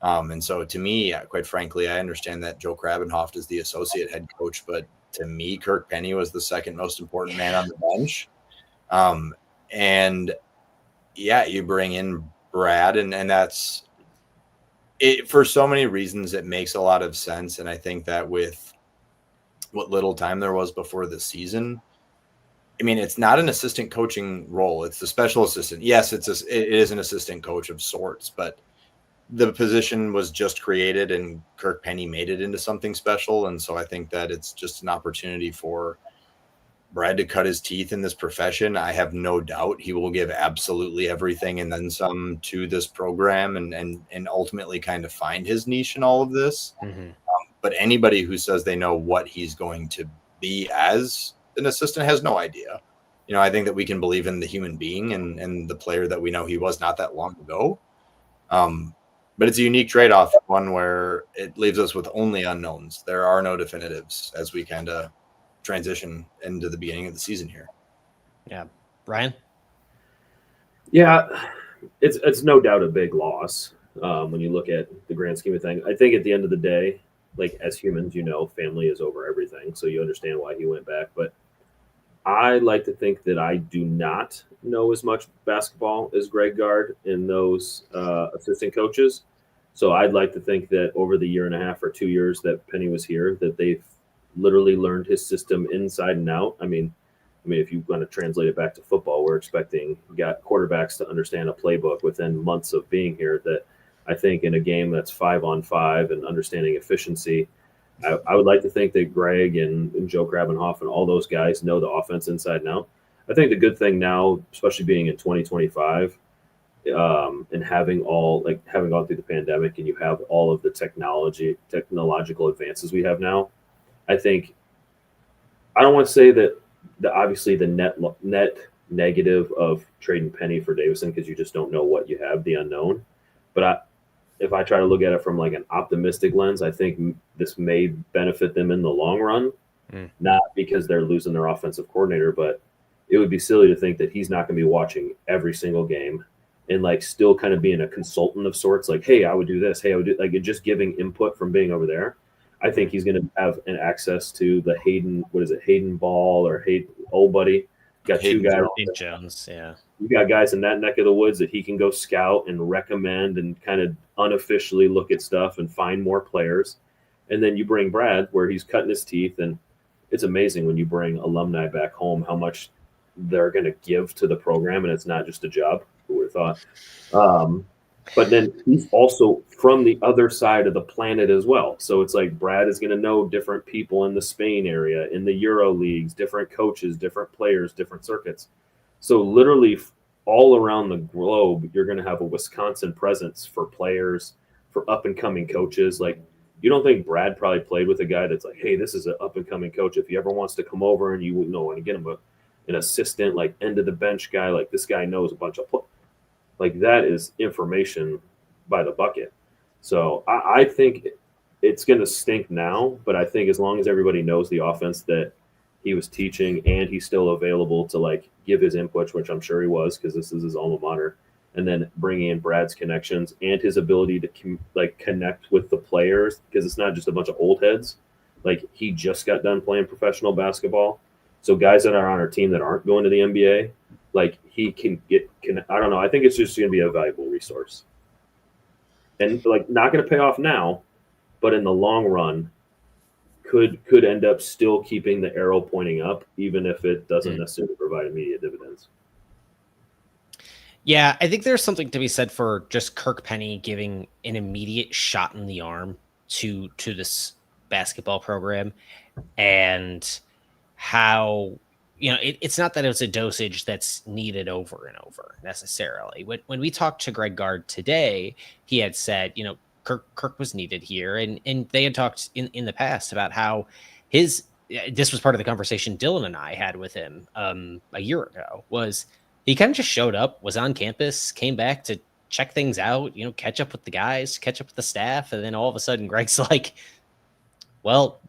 And so to me, quite frankly, I understand that Joe Krabenhoft is the associate head coach, but to me, Kirk Penney was the second most important man on the bench. You bring in Brad, and that's it for so many reasons. It makes a lot of sense. And I think that with what little time there was before the season, it's not an assistant coaching role. It's the special assistant. Yes, it is an assistant coach of sorts, but the position was just created and Kirk Penney made it into something special. And so I think that it's just an opportunity for Brad to cut his teeth in this profession. I have no doubt he will give absolutely everything and then some to this program and ultimately kind of find his niche in all of this. Mm-hmm. But anybody who says they know what he's going to be as an assistant has no idea. You know, I think that we can believe in the human being and the player that we know he was not that long ago. But it's a unique trade-off, one where it leaves us with only unknowns. There are no definitives as we kind of transition into the beginning of the season here. Yeah. Ryan? Yeah, it's no doubt a big loss when you look at the grand scheme of things. I think at the end of the day, like as humans, you know, family is over everything. So you understand why he went back. But I like to think that I do not know as much basketball as Greg Gard and those assistant coaches. So I'd like to think that over the year and a half or 2 years that Penny was here, that they've literally learned his system inside and out. I mean, if you want to translate it back to football, we're expecting quarterbacks to understand a playbook within months of being here. That I think in a game that's 5-on-5 and understanding efficiency, I would like to think that Greg and Joe Grabenhoff and all those guys know the offense inside and out. I think the good thing now, especially being in 2025, and having gone through the pandemic and you have all of the technological advances we have now, I think I don't want to say that obviously the net negative of trading Penny for Davison, because you just don't know what you have, the unknown. But if I try to look at it from like an optimistic lens, I think this may benefit them in the long run, not because they're losing their offensive coordinator, but it would be silly to think that he's not going to be watching every single game and like still kind of being a consultant of sorts. Like, hey, I would do this. Hey, I would do like just giving input from being over there. I think he's going to have an access to the Hayden Ball or Hayden old buddy. Got Hayden two guys. Jones, yeah. You got guys in that neck of the woods that he can go scout and recommend and kind of unofficially look at stuff and find more players. And then you bring Brad where he's cutting his teeth. And it's amazing when you bring alumni back home, how much they're going to give to the program. And it's not just a job. Who would have thought? But then he's also from the other side of the planet as well. So it's like Brad is going to know different people in the Spain area, in the Euro leagues, different coaches, different players, different circuits. So literally all around the globe, you're going to have a Wisconsin presence for players, for up-and-coming coaches. Like, you don't think Brad probably played with a guy that's like, hey, this is an up-and-coming coach. If he ever wants to come over and you want to get him an assistant, like end-of-the-bench guy, like this guy knows a bunch of like that is information by the bucket. So I think it's going to stink now, but I think as long as everybody knows the offense that he was teaching and he's still available to like give his input, which I'm sure he was because this is his alma mater, and then bringing in Brad's connections and his ability to connect with the players, because it's not just a bunch of old heads. Like he just got done playing professional basketball. So guys that are on our team that aren't going to the NBA, like he can I don't know. I think it's just going to be a valuable resource, and like not going to pay off now, but in the long run, could end up still keeping the arrow pointing up, even if it doesn't necessarily provide immediate dividends. Yeah, I think there's something to be said for just Kirk Penney giving an immediate shot in the arm to this basketball program, and how, you know, it's not that it's a dosage that's needed over and over necessarily. When we talked to Greg Gard today, he had said, you know, Kirk was needed here, and they had talked in the past about how this was part of the conversation Dylan and I had with him a year ago, was he kind of just showed up, was on campus, came back to check things out, you know, catch up with the guys, catch up with the staff, and then all of a sudden Greg's like, well,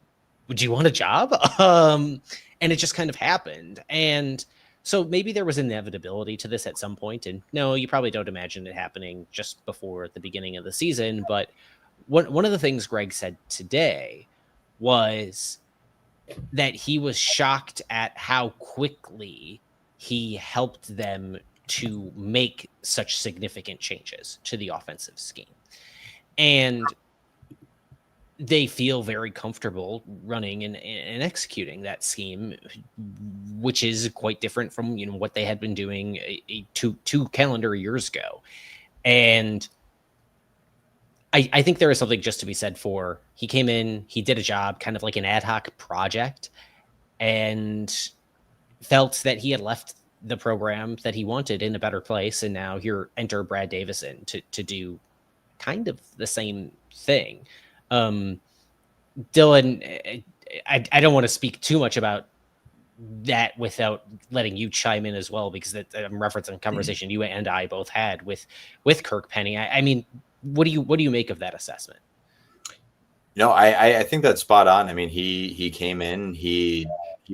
would you want a job? And it just kind of happened. And so maybe there was inevitability to this at some point. And no, you probably don't imagine it happening just before the beginning of the season. But one of the things Greg said today was that he was shocked at how quickly he helped them to make such significant changes to the offensive scheme. And they feel very comfortable running and executing that scheme, which is quite different from, you know, what they had been doing two calendar years ago. And I think there is something just to be said for he came in, he did a job, kind of like an ad hoc project, and felt that he had left the program that he wanted in a better place. And now here enter Brad Davison to do kind of the same thing. Dylan, I don't want to speak too much about that without letting you chime in as well, because I'm referencing a conversation you and I both had with Kirk Penney. I mean, what do you make of that assessment? I think that's spot on. I mean, he came in, he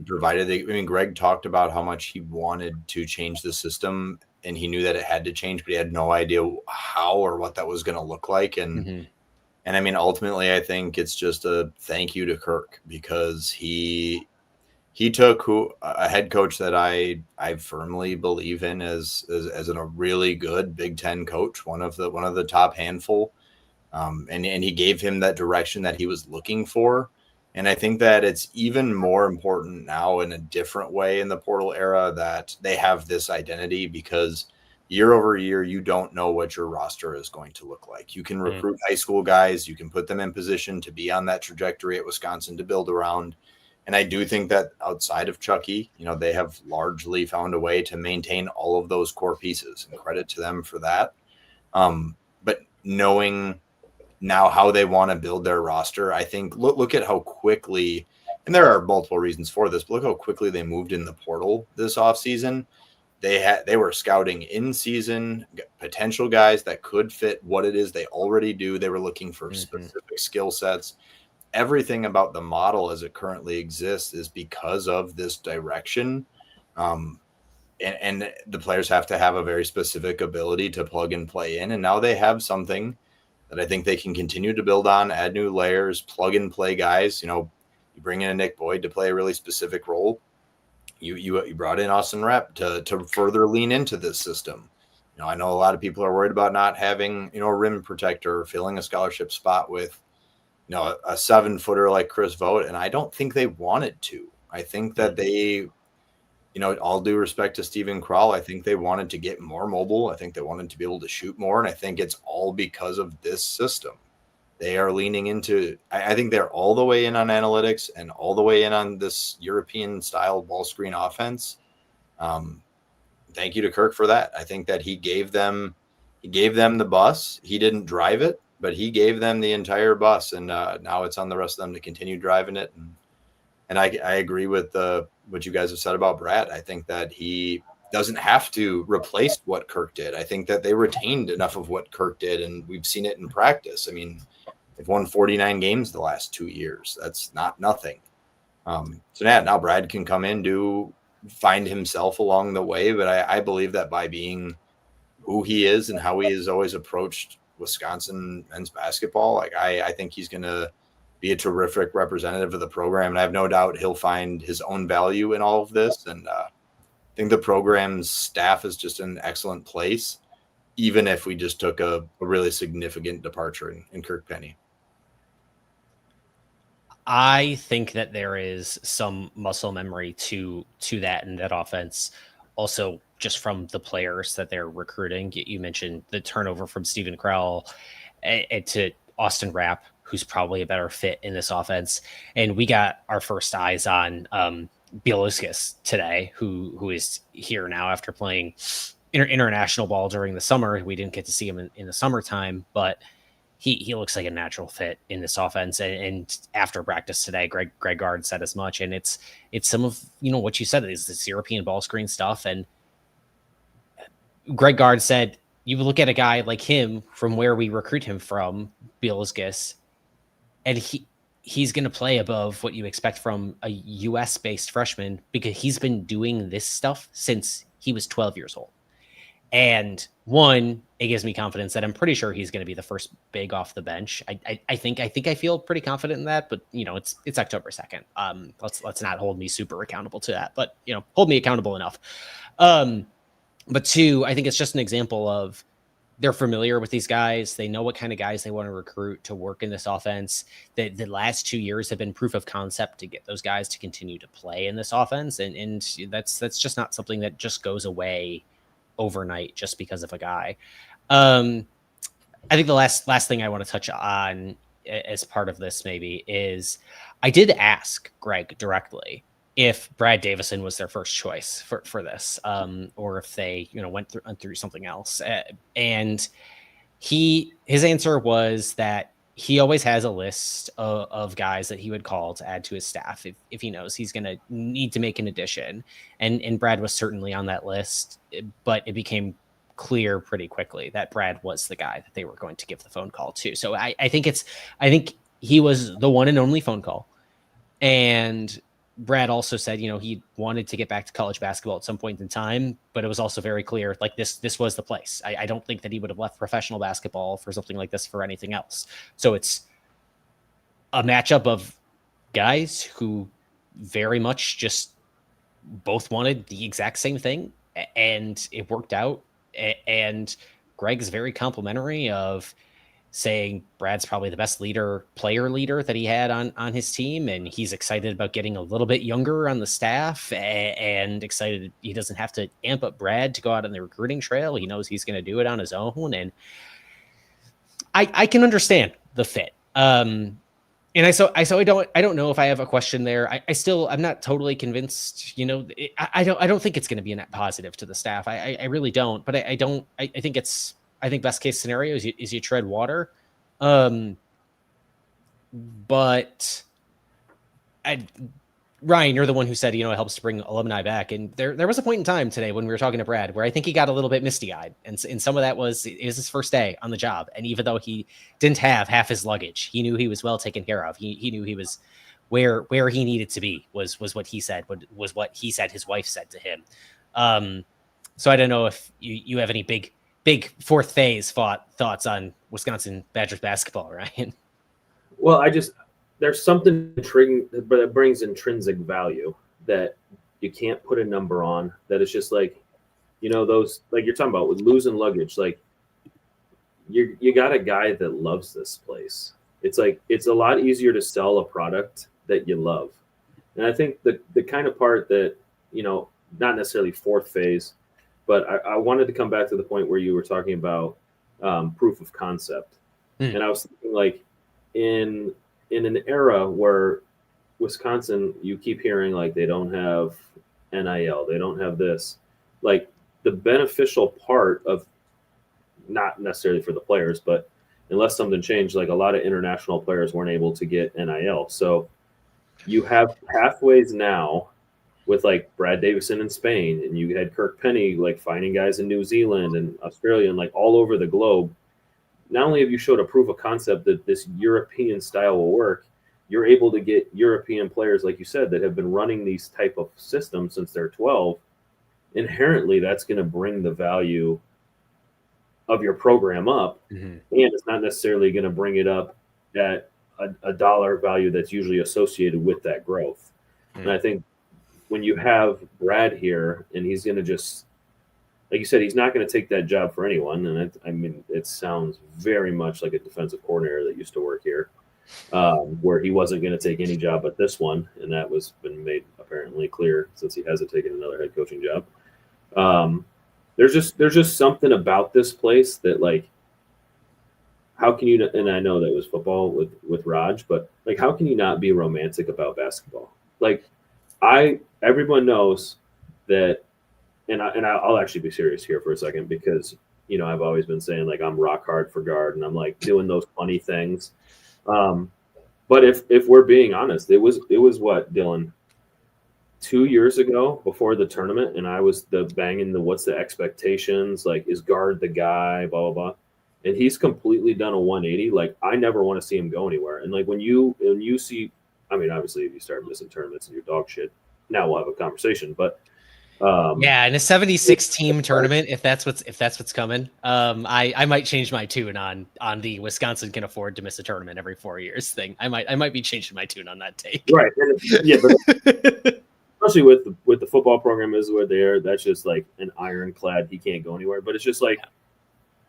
provided Greg talked about how much he wanted to change the system, and he knew that it had to change, but he had no idea how or what that was going to look like. And I mean, ultimately, I think it's just a thank you to Kirk, because he took a head coach that I firmly believe in as a really good Big Ten coach, one of the top handful. And he gave him that direction that he was looking for. And I think that it's even more important now in a different way in the portal era that they have this identity, because year over year, you don't know what your roster is going to look like. You can recruit high school guys, you can put them in position to be on that trajectory at Wisconsin to build around. And I do think that outside of Chucky, they have largely found a way to maintain all of those core pieces, and credit to them for that. But knowing now how they want to build their roster, I think look at how quickly, and there are multiple reasons for this, but look how quickly they moved in the portal this offseason. They were scouting in season potential guys that could fit what it is they already do. They were looking for specific skill sets. Everything about the model as it currently exists is because of this direction. And the players have to have a very specific ability to plug and play in. And now they have something that I think they can continue to build on, add new layers, plug and play guys. You bring in a Nick Boyd to play a really specific role. You brought in Austin Rep to further lean into this system. I know a lot of people are worried about not having, a rim protector or filling a scholarship spot with, a 7-footer like Chris Vogt. And I don't think they wanted to. I think that they, all due respect to Steven Krall, I think they wanted to get more mobile. I think they wanted to be able to shoot more. And I think it's all because of this system. They are leaning into, I think they're all the way in on analytics and all the way in on this European style ball screen offense. Thank you to Kirk for that. I think that he gave them the bus. He didn't drive it, but he gave them the entire bus. And now it's on the rest of them to continue driving it. And I agree with what you guys have said about Brad. I think that he doesn't have to replace what Kirk did. I think that they retained enough of what Kirk did, and we've seen it in practice. I mean, they've won 49 games the last 2 years. That's not nothing. Now Brad can come in, find himself along the way. But I believe that by being who he is and how he has always approached Wisconsin men's basketball, I think he's going to be a terrific representative of the program. And I have no doubt he'll find his own value in all of this. And I think the program's staff is just in an excellent place, even if we just took a really significant departure in Kirk Penney. I think that there is some muscle memory to that in that offense. Also, just from the players that they're recruiting. You mentioned the turnover from Steven Krall to Austin Rapp, who's probably a better fit in this offense. And we got our first eyes on Bielskis today, who is here now after playing international ball during the summer. We didn't get to see him in the summertime, but he looks like a natural fit in this offense. And after practice today, Greg Gard said as much. And it's some of, what you said is this European ball screen stuff. And Greg Gard said, you look at a guy like him from where we recruit him from, Bielskis, and he's going to play above what you expect from a US-based freshman, because he's been doing this stuff since he was 12 years old. And one, it gives me confidence that I'm pretty sure he's going to be the first big off the bench. I think I feel pretty confident in that, but it's October 2nd. Let's not hold me super accountable to that, but hold me accountable enough. But two, I think it's just an example of they're familiar with these guys. They know what kind of guys they want to recruit to work in this offense. The last 2 years have been proof of concept to get those guys to continue to play in this offense. And that's just not something that just goes away overnight just because of a guy. I think the last thing I want to touch on as part of this maybe is I did ask Greg directly if Brad Davison was their first choice for this, or if they went through something else, and his answer was that he always has a list of guys that he would call to add to his staff if he knows he's going to need to make an addition, and Brad was certainly on that list, but it became clear pretty quickly that Brad was the guy that they were going to give the phone call to. So I think he was the one and only phone call. And Brad also said, he wanted to get back to college basketball at some point in time, but it was also very clear, like this was the place. I don't think that he would have left professional basketball for something like this for anything else. So it's a matchup of guys who very much just both wanted the exact same thing, and it worked out. And Greg's very complimentary of saying Brad's probably the best player leader that he had on his team. And he's excited about getting a little bit younger on the staff, and excited he doesn't have to amp up Brad to go out on the recruiting trail. He knows he's going to do it on his own. And I can understand the fit. And I don't know if I have a question there. I'm not totally convinced. I don't think it's going to be a net positive to the staff. I really don't. But I think best case scenario is you tread water. But Ryan, you're the one who said, it helps to bring alumni back. And there was a point in time today when we were talking to Brad where I think he got a little bit misty-eyed. And some of that was his first day on the job. And even though he didn't have half his luggage, he knew he was well taken care of. He knew he was where he needed to be was what he said, was what he said his wife said to him. So I don't know if you have any big fourth phase thoughts on Wisconsin Badgers basketball, Ryan. Well, there's something intriguing, but it brings intrinsic value that you can't put a number on. That it's just like, those, like you're talking about with losing luggage, like you got a guy that loves this place. It's like, it's a lot easier to sell a product that you love. And I think the kind of part that, not necessarily fourth phase, but I wanted to come back to the point where you were talking about proof of concept. And I was thinking, like, in an era where Wisconsin, you keep hearing like they don't have NIL, they don't have this, like the beneficial part of, not necessarily for the players, but unless something changed, like a lot of international players weren't able to get NIL. So you have pathways now with like Brad Davison in Spain, and you had Kirk Penney like finding guys in New Zealand and Australia and like all over the globe. Not only have you showed a proof of concept that this European style will work, you're able to get European players, like you said, that have been running these type of systems since they're 12. Inherently, that's going to bring the value of your program up. And it's not necessarily going to bring it up at a dollar value that's usually associated with that growth. And I think when you have Brad here, and he's going to just, like you said, he's not going to take that job for anyone. And it sounds very much like a defensive coordinator that used to work here, where he wasn't going to take any job but this one. And that was been made apparently clear since he hasn't taken another head coaching job. There's just something about this place that, like, how can you, and I know that it was football with Raj, but like, how can you not be romantic about basketball? Like, everyone knows that, and I'll actually be serious here for a second, because, I've always been saying, like, I'm rock hard for Gard, and I'm like doing those funny things. But if we're being honest, it was what, Dylan, 2 years ago before the tournament, and I was what's the expectations? Like, is Gard the guy, blah, blah, blah. And he's completely done a 180. Like, I never want to see him go anywhere. And like, when you see, obviously if you start missing tournaments and you're dog shit, now we'll have a conversation, but in a 76 team tournament, if that's what's coming, I might change my tune on the Wisconsin can afford to miss a tournament every 4 years thing. I might be changing my tune on that take. Right. Yeah, but especially with the football program is where they are, that's just like an ironclad, he can't go anywhere. But it's just like,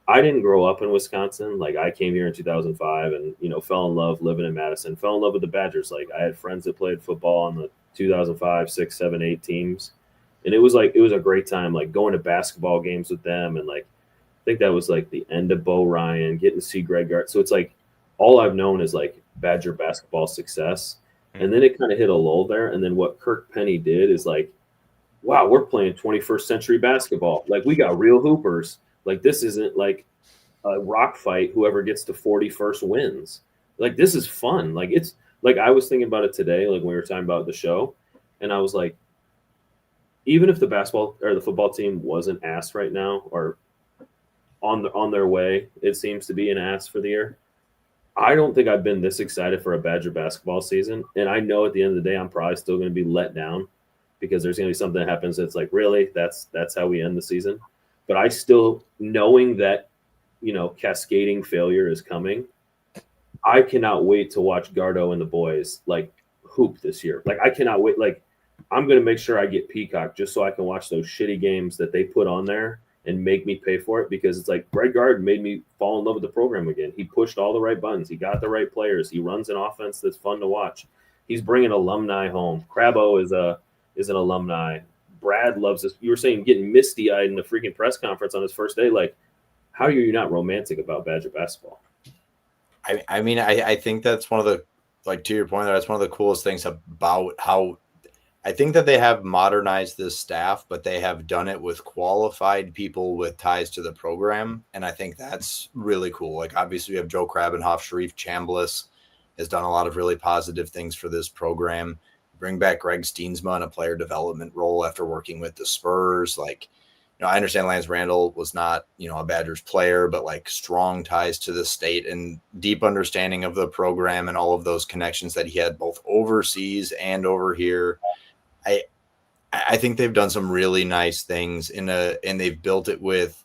I didn't grow up in Wisconsin. Like, I came here in 2005 and, fell in love living in Madison, fell in love with the Badgers. Like, I had friends that played football on the 2005, 6, 7, 8 teams. And it was a great time, like going to basketball games with them and like think that was like the end of Bo Ryan, getting to see Greg Gard. So it's like all I've known is like Badger basketball success. And then it kind of hit a lull there. And then what Kirk Penney did is like, wow, we're playing 21st century basketball. Like we got real hoopers. Like this isn't like a rock fight. Whoever gets to 41st wins. Like this is fun. Like it's like I was thinking about it today, like when we were talking about the show, and I was like, even if the basketball or the football team wasn't ass right now or on their way, it seems to be an ass for the year. I don't think I've been this excited for a Badger basketball season. And I know at the end of the day, I'm probably still going to be let down because there's going to be something that happens that's like, really, that's how we end the season. But I still, knowing that, cascading failure is coming, I cannot wait to watch Gardo and the boys like hoop this year. Like I cannot wait. Like I'm going to make sure I get Peacock just so I can watch those shitty games that they put on there and make me pay for it, because it's like Greg Gard made me fall in love with the program again. He pushed all the right buttons. He got the right players. He runs an offense that's fun to watch. He's bringing alumni home. Crabbo is an alumni. Brad loves this. You were saying getting misty-eyed in the freaking press conference on his first day. Like, how are you not romantic about Badger basketball? I mean, I think that's one of the, like, to your point, that's one of the coolest things about how I think that they have modernized this staff, but they have done it with qualified people with ties to the program. And I think that's really cool. Like, obviously we have Joe Krabenhoff, Sharif Chambliss has done a lot of really positive things for this program. Bring back Greg Steensma in a player development role after working with the Spurs. Like, I understand Lance Randall was not, a Badgers player, but like strong ties to the state and deep understanding of the program and all of those connections that he had both overseas and over here. I think they've done some really nice things and they've built it with,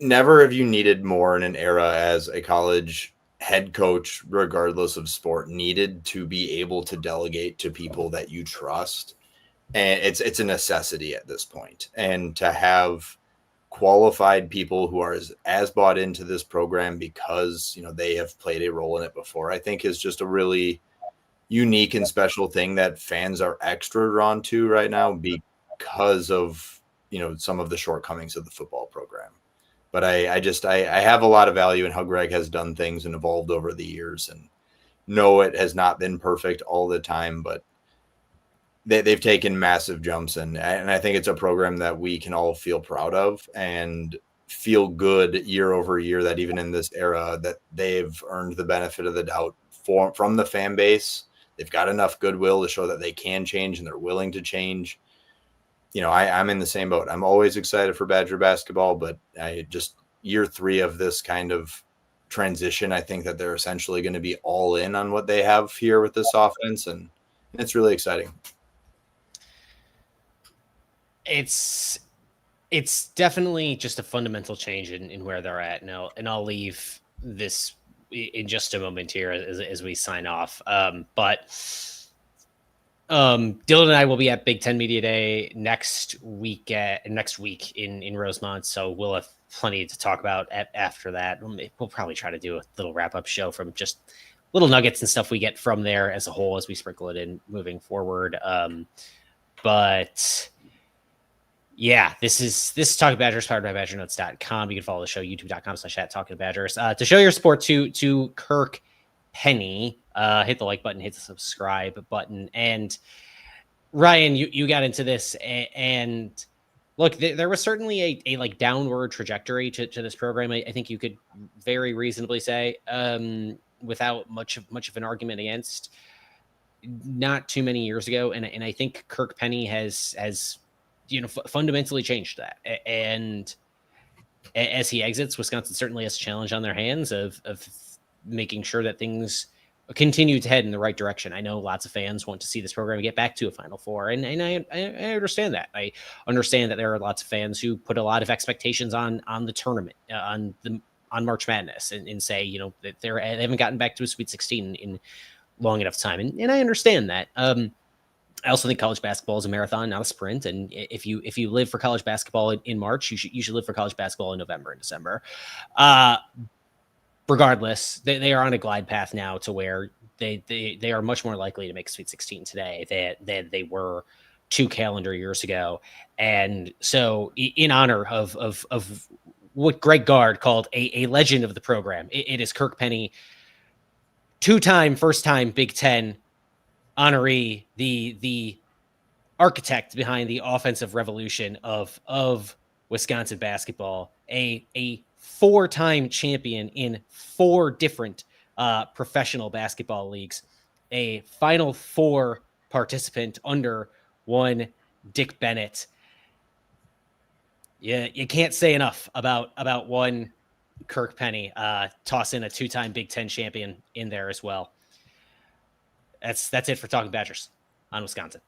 never have you needed more in an era as a college head coach, regardless of sport, needed to be able to delegate to people that you trust. And it's a necessity at this point. And to have qualified people who are as bought into this program because, they have played a role in it before, I think is just a really unique and special thing that fans are extra drawn to right now because of, some of the shortcomings of the football program. But I have a lot of value in how Greg has done things and evolved over the years, and know it has not been perfect all the time, but they've taken massive jumps. And I think it's a program that we can all feel proud of and feel good year over year that even in this era that they've earned the benefit of the doubt from the fan base. They've got enough goodwill to show that they can change and they're willing to change. I'm in the same boat. I'm always excited for Badger basketball, but I just year 3 of this kind of transition, I think that they're essentially going to be all in on what they have here with this offense, and it's really exciting. It's definitely just a fundamental change in where they're at now, and I'll leave this in just a moment here as we sign off. But Dylan and I will be at Big Ten Media Day next week in Rosemont, so we'll have plenty to talk about after that. We'll probably try to do a little wrap-up show from just little nuggets and stuff we get from there as a whole as we sprinkle it in moving forward. But yeah, this is Talking Badgers, powered by BadgerNotes.com. You can follow the show, youtube.com/@TalkingBadgers. To show your support to Kirk Penney, hit the like button, hit the subscribe button. And Ryan, you got into this, and look, there was certainly a like downward trajectory to this program. I think you could very reasonably say, without much of an argument against, not too many years ago. And I think Kirk Penney has fundamentally changed that. And as he exits, Wisconsin certainly has a challenge on their hands of making sure that things continue to head in the right direction. I know lots of fans want to see this program get back to a Final Four, and I understand that. I understand that there are lots of fans who put a lot of expectations on the tournament, on March Madness, and say, that they haven't gotten back to a Sweet 16 in long enough time, and I understand that. I also think college basketball is a marathon, not a sprint. And if you live for college basketball in March, you should live for college basketball in November and December. Regardless, they are on a glide path now to where they are much more likely to make Sweet 16 today than they were 2 calendar years ago. And so in honor of what Greg Gard called a legend of the program. It is Kirk Penney, two-time, first-time Big Ten honoree, the architect behind the offensive revolution of Wisconsin basketball, a four-time champion in four different professional basketball leagues, a Final Four participant under one Dick Bennett. Yeah, you can't say enough about one Kirk Penney. Toss in a two-time Big Ten champion in there as well. That's it for Talking Badgers on Wisconsin.